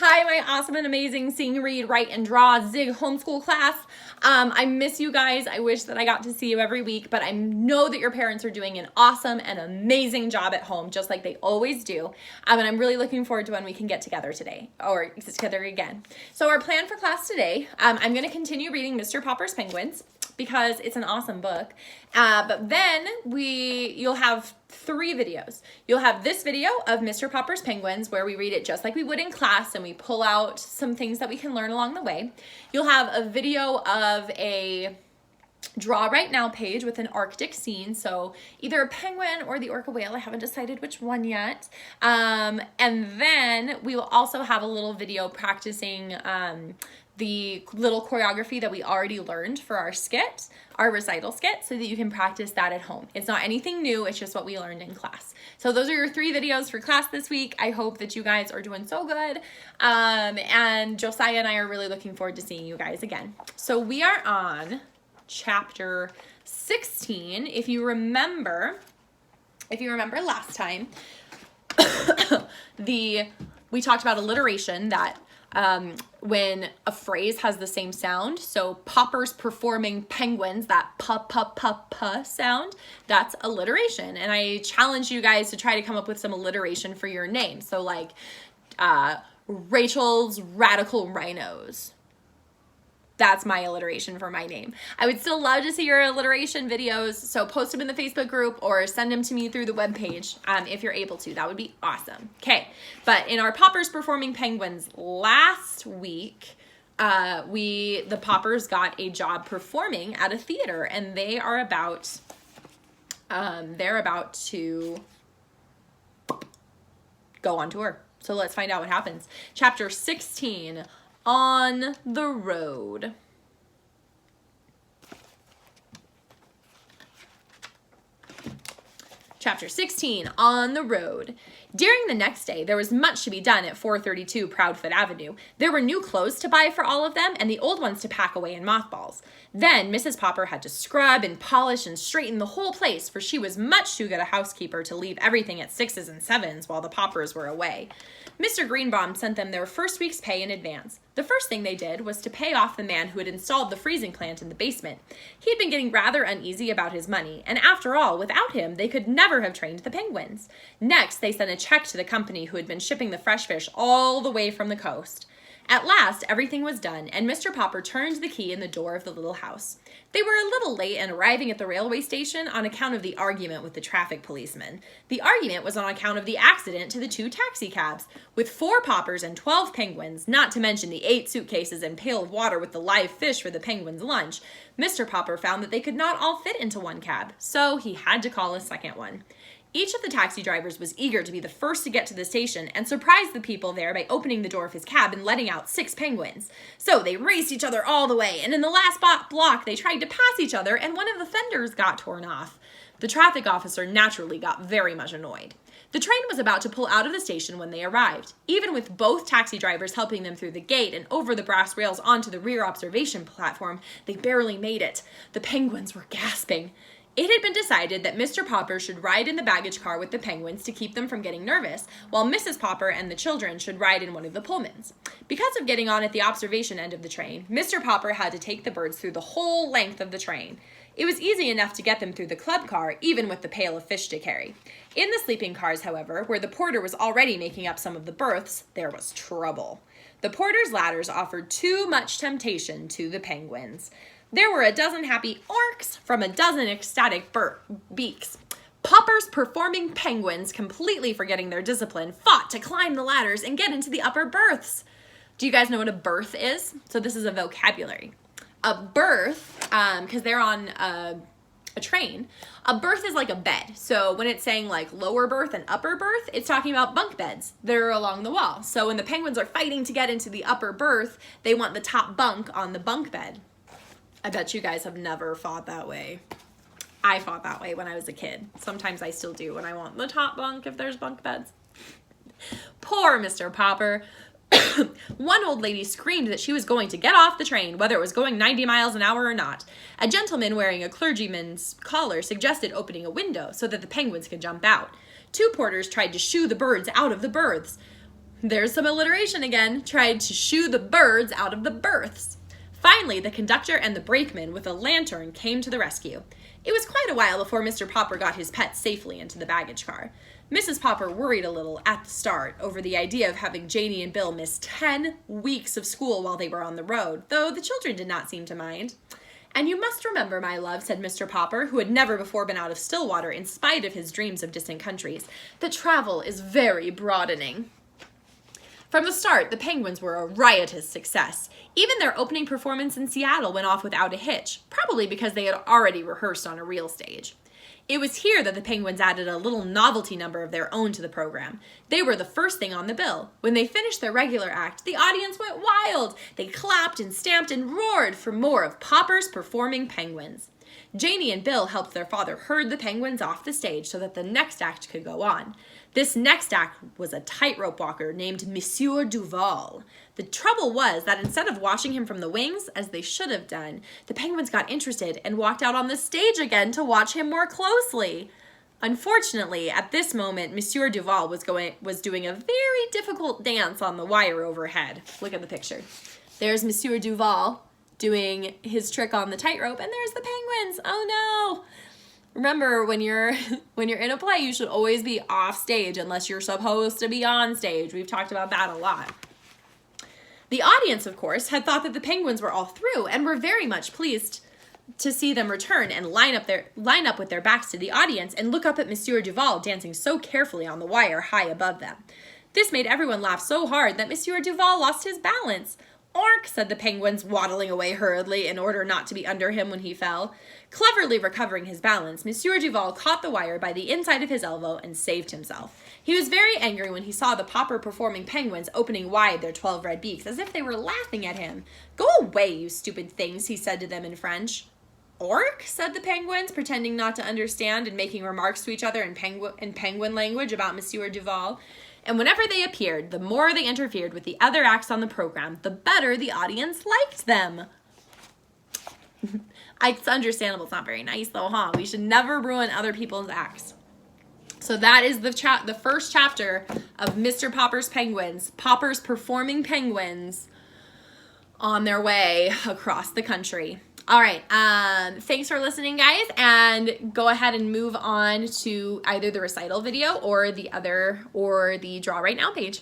Hi, my awesome and amazing Sing, Read, Write, and Draw Zig homeschool class. I miss you guys. I wish that I got to see you every week, but I know that your parents are doing an awesome and amazing job at home, just like they always do. And I'm really looking forward to when we can get together today, or together again. So our plan for class today, I'm going to continue reading Mr. Popper's Penguins, because it's an awesome book. But then you'll have 3 videos. You'll have this video of Mr. Popper's Penguins, where we read it just like we would in class and we pull out some things that we can learn along the way. You'll have a video of a draw right now page with an Arctic scene, so either a penguin or the orca whale. I haven't decided which one yet. And then we will also have a little video practicing the little choreography that we already learned for our skit, our recital skit, so that you can practice that at home. It's not anything new, it's just what we learned in class. So those are your 3 videos for class this week. I hope that you guys are doing so good. And Josiah and I are really looking forward to seeing you guys again. So we are on chapter 16. If you remember last time, we talked about alliteration, that when a phrase has the same sound, so Popper's performing penguins, that p sound, that's alliteration. And I challenge you guys to try to come up with some alliteration for your name. So like Rachel's Radical Rhinos. That's my alliteration for my name. I would still love to see your alliteration videos, so post them in the Facebook group or send them to me through the webpage if you're able to. That would be awesome. Okay, but in our Popper's Performing Penguins last week, the Poppers got a job performing at a theater, and they are about to go on tour. So let's find out what happens. Chapter 16. On the road. Chapter 16, On the Road. During the next day, there was much to be done at 432 Proudfoot Avenue. There were new clothes to buy for all of them, and the old ones to pack away in mothballs. Then Mrs. Popper had to scrub and polish and straighten the whole place, for she was much too good a housekeeper to leave everything at 6s and 7s while the Poppers were away. Mr. Greenbaum sent them their first week's pay in advance. The first thing they did was to pay off the man who had installed the freezing plant in the basement. He had been getting rather uneasy about his money, and after all, without him, they could never have trained the penguins. Next, they sent a check to the company who had been shipping the fresh fish all the way from the coast. At last, everything was done, and Mr. Popper turned the key in the door of the little house. They were a little late in arriving at the railway station on account of the argument with the traffic policeman. The argument was on account of the accident to the 2 taxicabs. With 4 Poppers and 12 penguins, not to mention the 8 suitcases and pail of water with the live fish for the penguins' lunch, Mr. Popper found that they could not all fit into one cab, so he had to call a second one. Each of the taxi drivers was eager to be the first to get to the station and surprise the people there by opening the door of his cab and letting out 6 penguins. So they raced each other all the way, and in the last block they tried to pass each other, and one of the fenders got torn off. The traffic officer naturally got very much annoyed. The train was about to pull out of the station when they arrived. Even with both taxi drivers helping them through the gate and over the brass rails onto the rear observation platform, they barely made it. The penguins were gasping. It had been decided that Mr. Popper should ride in the baggage car with the penguins to keep them from getting nervous, while Mrs. Popper and the children should ride in one of the Pullmans. Because of getting on at the observation end of the train, Mr. Popper had to take the birds through the whole length of the train. It was easy enough to get them through the club car, even with the pail of fish to carry. In the sleeping cars, however, where the porter was already making up some of the berths, there was trouble. The porter's ladders offered too much temptation to the penguins. There were a dozen happy orcs from a dozen ecstatic beaks. Popper's Performing Penguins, completely forgetting their discipline, fought to climb the ladders and get into the upper berths. Do you guys know what a berth is? So this is a vocabulary. A berth, because they're on a train, a berth is like a bed. So when it's saying like lower berth and upper berth, it's talking about bunk beds that are along the wall. So when the penguins are fighting to get into the upper berth, they want the top bunk on the bunk bed. I bet you guys have never fought that way. I fought that way when I was a kid. Sometimes I still do when I want the top bunk if there's bunk beds. Poor Mr. Popper. One old lady screamed that she was going to get off the train, whether it was going 90 miles an hour or not. A gentleman wearing a clergyman's collar suggested opening a window so that the penguins could jump out. 2 porters tried to shoo the birds out of the berths. there's some alliteration again, tried to shoo the birds out of the berths. Finally, the conductor and the brakeman with a lantern came to the rescue. It was quite a while before Mr. Popper got his pet safely into the baggage car. Mrs. Popper worried a little at the start over the idea of having Janie and Bill miss 10 weeks of school while they were on the road, though the children did not seem to mind. "And you must remember, my love," said Mr. Popper, who had never before been out of Stillwater in spite of his dreams of distant countries, "that travel is very broadening." From the start, the Penguins were a riotous success. Even their opening performance in Seattle went off without a hitch, probably because they had already rehearsed on a real stage. It was here that the Penguins added a little novelty number of their own to the program. They were the first thing on the bill. When they finished their regular act, the audience went wild. They clapped and stamped and roared for more of Popper's Performing Penguins. Janie and Bill helped their father herd the Penguins off the stage so that the next act could go on. This next act was a tightrope walker named Monsieur Duval. The trouble was that instead of watching him from the wings, as they should have done, the Penguins got interested and walked out on the stage again to watch him more closely. Unfortunately, at this moment, Monsieur Duval was doing a very difficult dance on the wire overhead. Look at the picture. There's Monsieur Duval doing his trick on the tightrope, and there's the Penguins. Oh no! Remember, when you're in a play, you should always be off stage unless you're supposed to be on stage. We've talked about that a lot. The audience, of course, had thought that the Penguins were all through and were very much pleased to see them return and line up with their backs to the audience and look up at Monsieur Duval dancing so carefully on the wire high above them. This made everyone laugh so hard that Monsieur Duval lost his balance. "Ork," said the Penguins, waddling away hurriedly in order not to be under him when he fell. Cleverly recovering his balance, Monsieur Duval caught the wire by the inside of his elbow and saved himself. He was very angry when he saw the Popper Performing Penguins opening wide their 12 red beaks as if they were laughing at him. "Go away, you stupid things," he said to them in French. "Ork," said the Penguins, pretending not to understand and making remarks to each other in penguin language about Monsieur Duval. And whenever they appeared, the more they interfered with the other acts on the program, the better the audience liked them. It's understandable. It's not very nice, though, huh? We should never ruin other people's acts. So that is the first chapter of Mr. Popper's Penguins, Popper's Performing Penguins, on their way across the country. All right, thanks for listening, guys, and go ahead and move on to either the recital video or the Draw Right Now page.